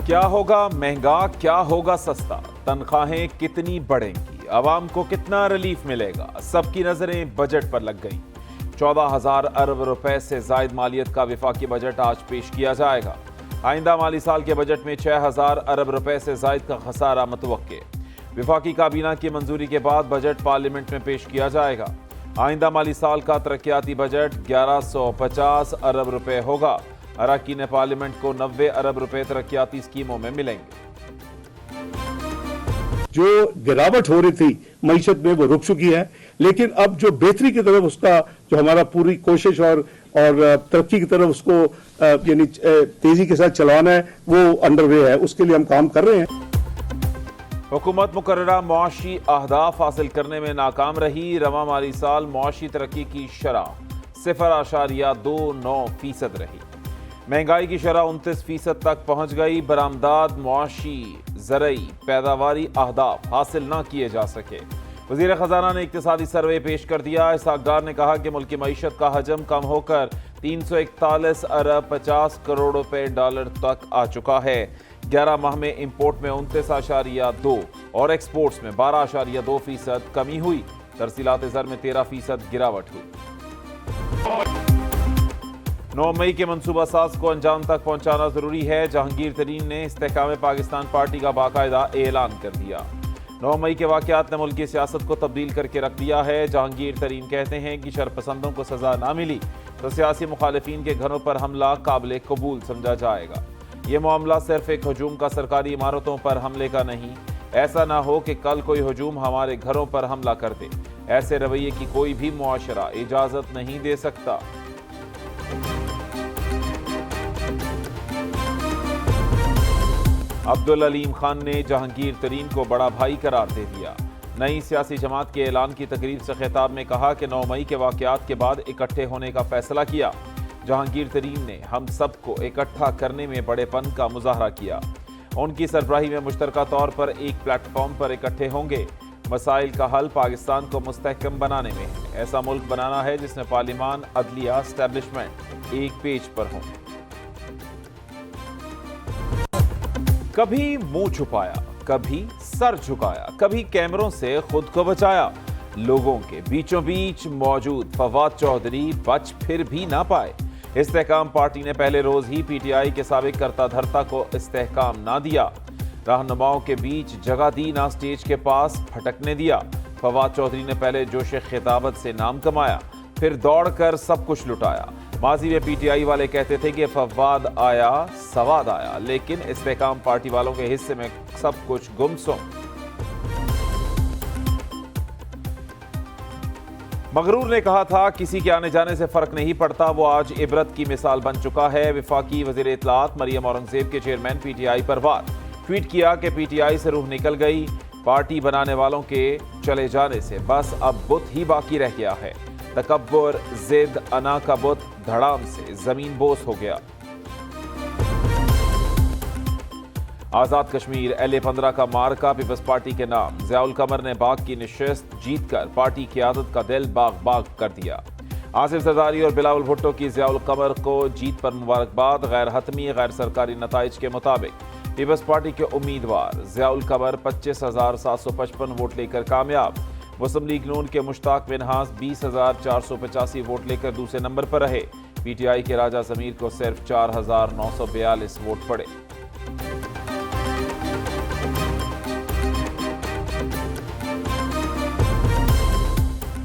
کیا ہوگا مہنگا، کیا ہوگا سستا، تنخواہیں کتنی بڑھیں گی، عوام کو کتنا ریلیف ملے گا، سب کی نظریں بجٹ پر لگ گئیں۔ 14,000 ارب روپے سے زائد مالیت کا وفاقی بجٹ آج پیش کیا جائے گا۔ آئندہ مالی سال کے بجٹ میں 6,000 ارب روپے سے زائد کا خسارہ متوقع۔ وفاقی کابینہ کی منظوری کے بعد بجٹ پارلیمنٹ میں پیش کیا جائے گا۔ آئندہ مالی سال کا ترقیاتی بجٹ 1150 ارب روپے ہوگا۔ اراکین پارلیمنٹ کو 90 ارب روپے ترقیاتی اسکیموں میں ملیں گے۔ جو گراوٹ ہو رہی تھی معیشت میں وہ رک چکی ہے، لیکن اب جو بہتری کی طرف اس کا جو ہمارا پوری کوشش اور ترقی کی طرف اس کو یعنی تیزی کے ساتھ چلانا ہے وہ انڈر وے ہے، اس کے لیے ہم کام کر رہے ہیں۔ حکومت مقررہ معاشی اہداف حاصل کرنے میں ناکام رہی۔ رواں مالی سال معاشی ترقی کی شرح 0.29% رہی۔ مہنگائی کی شرح 29% تک پہنچ گئی۔ برآمدات، معاشی، زرعی، پیداواری اہداف حاصل نہ کیے جا سکے۔ وزیر خزانہ نے اقتصادی سروے پیش کر دیا۔ اسحاق ڈار نے کہا کہ ملکی معیشت کا حجم کم ہو کر 341 ارب 50 کروڑ روپے ڈالر تک آ چکا ہے۔ 11 ماہ میں امپورٹ میں 29.2 اور ایکسپورٹس میں 12.2% کمی ہوئی۔ ترسیلات زر میں 13% گراوٹ ہوئی۔ 9 مئی کے منصوبہ ساز کو انجام تک پہنچانا ضروری ہے۔ جہانگیر ترین نے استحکام پاکستان پارٹی کا باقاعدہ اعلان کر دیا۔ 9 مئی کے واقعات نے ملکی سیاست کو تبدیل کر کے رکھ دیا ہے۔ جہانگیر ترین کہتے ہیں کہ شرپسندوں کو سزا نہ ملی تو سیاسی مخالفین کے گھروں پر حملہ قابل قبول سمجھا جائے گا۔ یہ معاملہ صرف ایک ہجوم کا سرکاری عمارتوں پر حملے کا نہیں۔ ایسا نہ ہو کہ کل کوئی ہجوم ہمارے گھروں پر حملہ کر دے۔ ایسے رویے کی کوئی بھی معاشرہ اجازت نہیں دے سکتا۔ عبدالعلیم خان نے جہانگیر ترین کو بڑا بھائی قرار دے دیا۔ نئی سیاسی جماعت کے اعلان کی تقریب سے خطاب میں کہا کہ 9 مئی کے واقعات کے بعد اکٹھے ہونے کا فیصلہ کیا۔ جہانگیر ترین نے ہم سب کو اکٹھا کرنے میں بڑے پن کا مظاہرہ کیا۔ ان کی سربراہی میں مشترکہ طور پر ایک پلیٹ فارم پر اکٹھے ہوں گے۔ مسائل کا حل پاکستان کو مستحکم بنانے میں ہے۔ ایسا ملک بنانا ہے جس میں پارلیمان، عدلیہ، اسٹیبلشمنٹ ایک پیج پر ہوں۔ کبھی منہ چھپایا، کبھی سر جھکایا، کبھی کیمروں سے خود کو بچایا۔ لوگوں کے بیچوں بیچ موجود فواد چودھری بچ پھر بھی نہ پائے۔ استحکام پارٹی نے پہلے روز ہی پی ٹی آئی کے سابق کرتا دھرتا کو استحکام نہ دیا۔ رہنماؤں کے بیچ جگہ دی نہ سٹیج کے پاس پھٹکنے دیا۔ فواد چودھری نے پہلے جوش خطابت سے نام کمایا، پھر دوڑ کر سب کچھ لٹایا۔ ماضی میں پی ٹی آئی والے کہتے تھے کہ فواد آیا سواد آیا، لیکن استحکام پارٹی والوں کے حصے میں سب کچھ گمسم۔ مغرور نے کہا تھا کسی کے آنے جانے سے فرق نہیں پڑتا، وہ آج عبرت کی مثال بن چکا ہے۔ وفاقی وزیر اطلاعات مریم اورنگزیب کے چیئرمین پی ٹی آئی پر وار۔ ٹویٹ کیا کہ پی ٹی آئی سے روح نکل گئی، پارٹی بنانے والوں کے چلے جانے سے بس اب بت ہی باقی رہ گیا ہے۔ تکبر، ضد، انا کا بت دھڑام سے زمین بوس ہو گیا۔ آزاد کشمیر LA-15 کا مارکا پیپلز پارٹی کے نام۔ ضیاء القمر نے باغ کی نشست جیت کر پارٹی قیادت کا دل باغ باغ کر دیا۔ آصف زرداری اور بلاول بھٹو کی ضیاء القمر کو جیت پر مبارکباد۔ غیر حتمی غیر سرکاری نتائج کے مطابق پیپلز پارٹی کے امیدوار ضیاء القمر 25,755 ووٹ لے کر کامیاب۔ مسلم لیگ نون کے مشتاق منہاس 20,485 ووٹ لے کر دوسرے نمبر پر رہے۔ پی ٹی آئی کے راجہ ضمیر کو صرف 4,942 ووٹ پڑے۔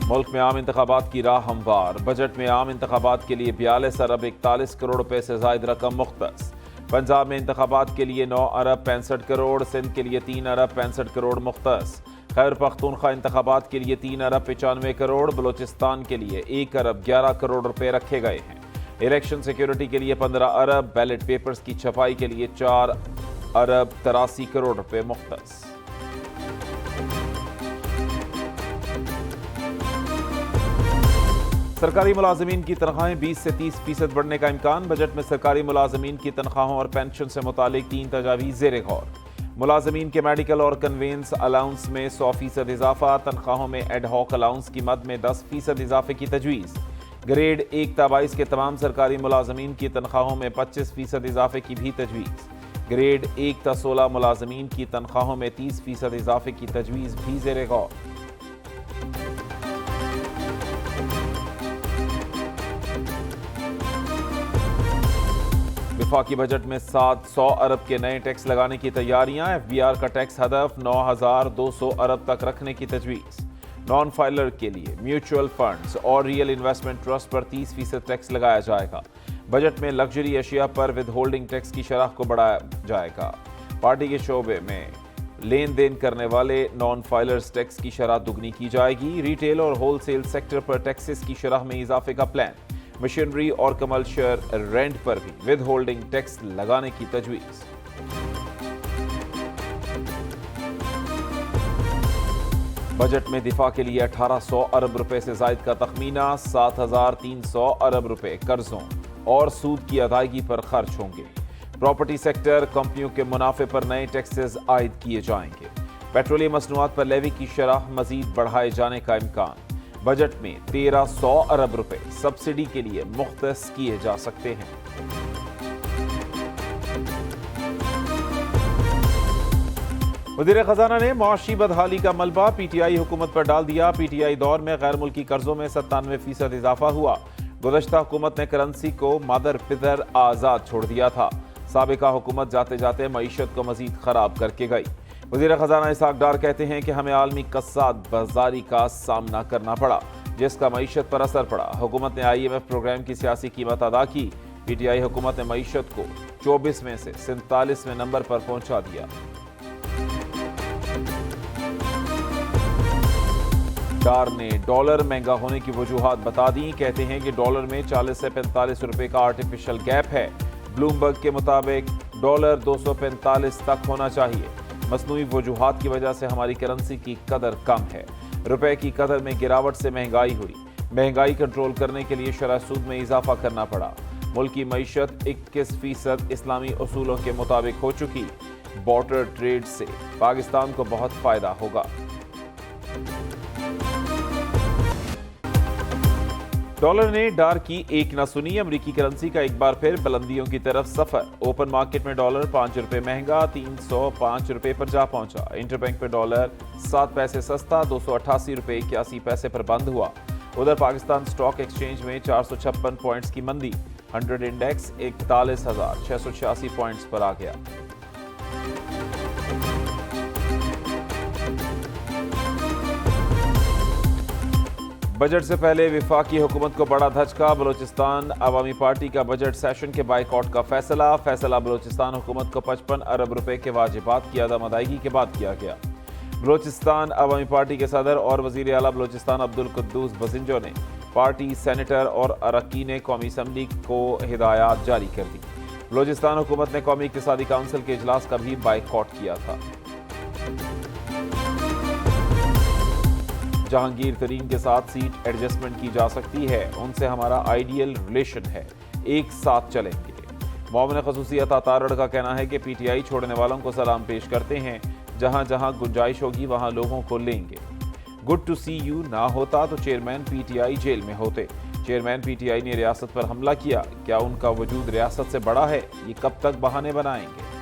ملک میں عام انتخابات کی راہ ہموار۔ بجٹ میں عام انتخابات کے لیے 42 ارب 41 کروڑ روپے سے زائد رقم مختص۔ پنجاب میں انتخابات کے لیے 9 ارب 65 کروڑ، سندھ کے لیے 3 ارب 65 کروڑ مختص۔ خیبر پختونخوا انتخابات کے لیے 3 ارب 95 کروڑ، بلوچستان کے لیے 1 ارب 11 کروڑ روپے رکھے گئے ہیں۔ الیکشن سیکیورٹی کے لیے 15 ارب، بیلٹ پیپرز کی چھپائی کے لیے 4 ارب 83 کروڑ روپے مختص۔ سرکاری ملازمین کی تنخواہیں 20 سے 30% بڑھنے کا امکان۔ بجٹ میں سرکاری ملازمین کی تنخواہوں اور پینشن سے متعلق 3 تجاویز زیر غور۔ ملازمین کے میڈیکل اور کنوینس الاؤنس میں 100% اضافہ۔ تنخواہوں میں ایڈ ہاک الاؤنس کی مد میں 10% اضافے کی تجویز۔ گریڈ 1 تا 22 کے تمام سرکاری ملازمین کی تنخواہوں میں 25% اضافے کی بھی تجویز۔ ग्रेड 1 تا 16 मुलाजमीन की तनख्वाहों में 30% इजाफे की तजवीज़ भी ज़ेरे गौर। वफाकी बजट में 700 अरब के नए टैक्स लगाने की तैयारियां। FBR का टैक्स हदफ 9,200 अरब तक रखने की तजवीज़। नॉन फाइलर के लिए म्यूचुअल फंड्स और रियल इन्वेस्टमेंट ट्रस्ट पर 30% टैक्स लगाया जाएगा। बजट में लग्जरी अशिया पर विद होल्डिंग टैक्स की शरह को बढ़ाया जाएगा। पार्टी के शोबे में लेन देन करने वाले नॉन फाइलर्स टैक्स की शरह दुगनी की जाएगी। रिटेल और होलसेल सेक्टर पर टैक्सेस की शरह में इजाफे का प्लान। मशीनरी और कमर्शियल रेंट पर भी विद होल्डिंग टैक्स लगाने की तजवीज़। बजट में दिफा के लिए 1800 अरब रुपए से जायद का तखमीना। 7300 अरब रुपए कर्जों और सूद की अदायगी पर खर्च होंगे। प्रॉपर्टी सेक्टर कंपनियों के मुनाफे पर नए टैक्सेस आयद किए जाएंगे। पेट्रोलियम मसनूआत पर लेवी की शरह मजीद बढ़ाए जाने का इम्कान। बजट में 1300 अरब रुपए सब्सिडी के लिए मुख्तस किए जा सकते हैं। वज़ीर खजाना ने मुआशी बदहाली का मलबा PTI हुकूमत पर डाल दिया। PTI दौर में गैर मुल्की कर्जों में 97% इजाफा हुआ। गुज़श्ता हुकूमत ने करेंसी को मादर पिदर आज़ाद छोड़ दिया था। साबिका हुकूमत जाते जाते मईशत को मजीद खराब करके गई। वज़ीर खजाना इसहाक डार कहते हैं कि हमें आलमी कस्साद बाजारी का सामना करना पड़ा, जिसका मईशत पर असर पड़ा। हुकूमत ने IMF प्रोग्राम की सियासी कीमत अदा की। PTI हुकूमत ने मईशत को 24 में से 47वें नंबर पर पहुंचा दिया। डार ने डॉलर महंगा होने की वजूहात बता दी। कहते हैं कि डॉलर में 40 से 45 रुपए का आर्टिफिशियल गैप है। ब्लूमबर्ग के मुताबिक डॉलर 245 तक होना चाहिए। मसनूई वजूहात की वजह से हमारी करेंसी की कदर कम है। रुपए की कदर में गिरावट से महंगाई हुई। महंगाई कंट्रोल करने के लिए शरह सूद में इजाफा करना पड़ा। मुल्क की मईशत 21% इस्लामी उसूलों के मुताबिक हो चुकी। बॉर्डर ट्रेड से पाकिस्तान को बहुत फायदा होगा। डॉलर ने डार की एक न सुनी। अमरीकी करेंसी का एक बार फिर बुलंदियों की तरफ सफर। ओपन मार्केट में डॉलर 5 रुपए महंगा 305 रुपए पर जा पहुंचा। इंटरबैंक पे डॉलर 7 पैसे सस्ता 288 रुपए 81 पैसे पर बंद हुआ। उधर पाकिस्तान स्टॉक एक्सचेंज में 456 पॉइंट्स की मंदी। 100 इंडेक्स 41,686 पॉइंट्स पर आ गया। बजट से पहले वफाकी हुकूमत को बड़ा धचका। बलोचिस्तान अवामी पार्टी का बजट सेशन के बाइकआउट का फैसला बलोचिस्तान हुकूमत को 55 अरब रुपए के वाजिबात की अदम अदायगी के बाद किया गया। बलोचिस्तान अवामी पार्टी के सदर और वजीर आला बलोचिस्तान अब्दुल कुद्दूस बजिंजो ने पार्टी सेनेटर और अरकान कौमी असम्बली को हिदायत जारी कर दी। बलोचिस्तान हुकूमत ने कौमी इक्तिसादी काउंसिल के इजलास का भी बाइकआउट किया था। जहांगीर तरीन के साथ सीट एडजस्टमेंट की जा सकती है। उनसे हमारा आइडियल रिलेशन है, एक साथ चलेंगे। मोमिन खसूसियत तारड़ का कहना है कि PTI छोड़ने वालों को सलाम पेश करते हैं। जहां जहां गुंजाइश होगी वहां लोगों को लेंगे। गुड टू सी यू ना होता तो चेयरमैन PTI जेल में होते। चेयरमैन PTI ने रियासत पर हमला किया। क्या उनका वजूद रियासत से बड़ा है? ये कब तक बहाने बनाएंगे?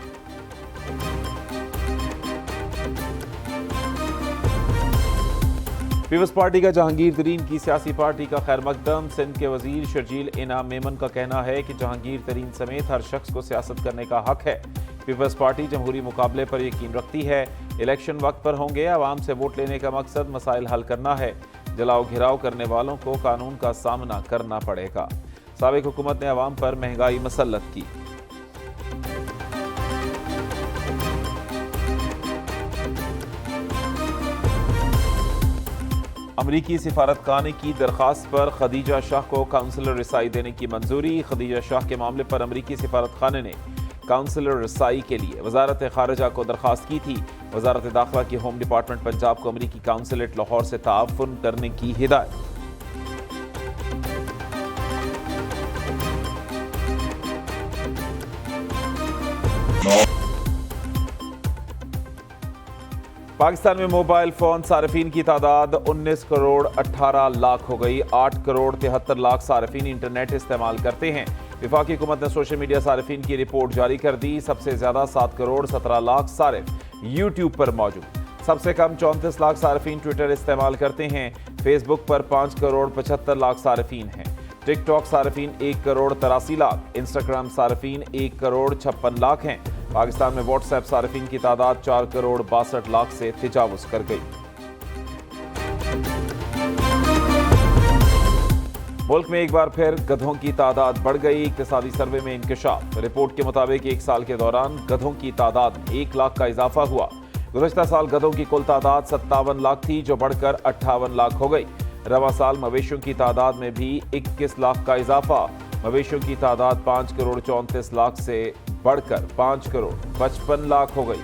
पीपल्स पार्टी का जहांगीर तरीन की सियासी पार्टी का खैर मकदम। सिंध के वजीर शर्जील इनाम मेमन का कहना है कि जहांगीर तरीन समेत हर शख्स को सियासत करने का हक है। पीपल्स पार्टी जमहूरी मुकाबले पर यकीन रखती है। इलेक्शन वक्त पर होंगे। आवाम से वोट लेने का मकसद मसाइल हल करना है। जलाओ घिराव करने वालों को कानून का सामना करना पड़ेगा। साबिक हुकूमत ने आवाम पर महंगाई मसल्लत की। अमरीकी सिफारतखाने की दरखास्त पर खदीजा शाह को काउंसलर रसाई देने की मंजूरी। खदीजा शाह के मामले पर अमरीकी सिफारतखाने ने काउंसलर रसाई के लिए वजारत खारजा को दरखास्त की थी। वजारत दाखिला की होम डिपार्टमेंट पंजाब को अमरीकी काउंसलेट लाहौर से ताउन करने की हिदायत। पाकिस्तान में मोबाइल फोन सार्फिन की तादाद 19 करोड़ 18 लाख हो गई। 8 करोड़ 73 लाख सार्फिन इंटरनेट इस्तेमाल करते हैं। वफाकी हुकूमत ने सोशल मीडिया सारिफीन की रिपोर्ट जारी कर दी। सबसे ज्यादा 7 करोड़ 17 लाख सारिफ यूट्यूब पर मौजूद। सबसे कम 34 लाख सारिफीन ट्विटर इस्तेमाल करते हैं। फेसबुक पर 5 करोड़ 75 लाख सारिफीन हैं। टिकटॉक सारिफीन 1 करोड़ 83 लाख। इंस्टाग्राम सारिफीन 1 करोड़ 56 लाख हैं। पाकिस्तान में व्हाट्सएप सारिफीन की तादाद 4 करोड़ 62 लाख से तजावुज कर गई। मुल्क में एक बार फिर गधों की तादाद बढ़ गई। इक्तिसादी सर्वे में इंकशाफ। रिपोर्ट के मुताबिक एक साल के दौरान गधों की तादाद में 1 लाख का इजाफा हुआ। गुज़श्ता साल गधों की कुल तादाद 57 लाख थी, जो बढ़कर 58 लाख हो गई। रवां साल मवेशियों की तादाद में भी 21 लाख का इजाफा। मवेशियों की तादाद 5 करोड़ 34 लाख से बढ़कर 5 करोड़ 55 लाख हो गई।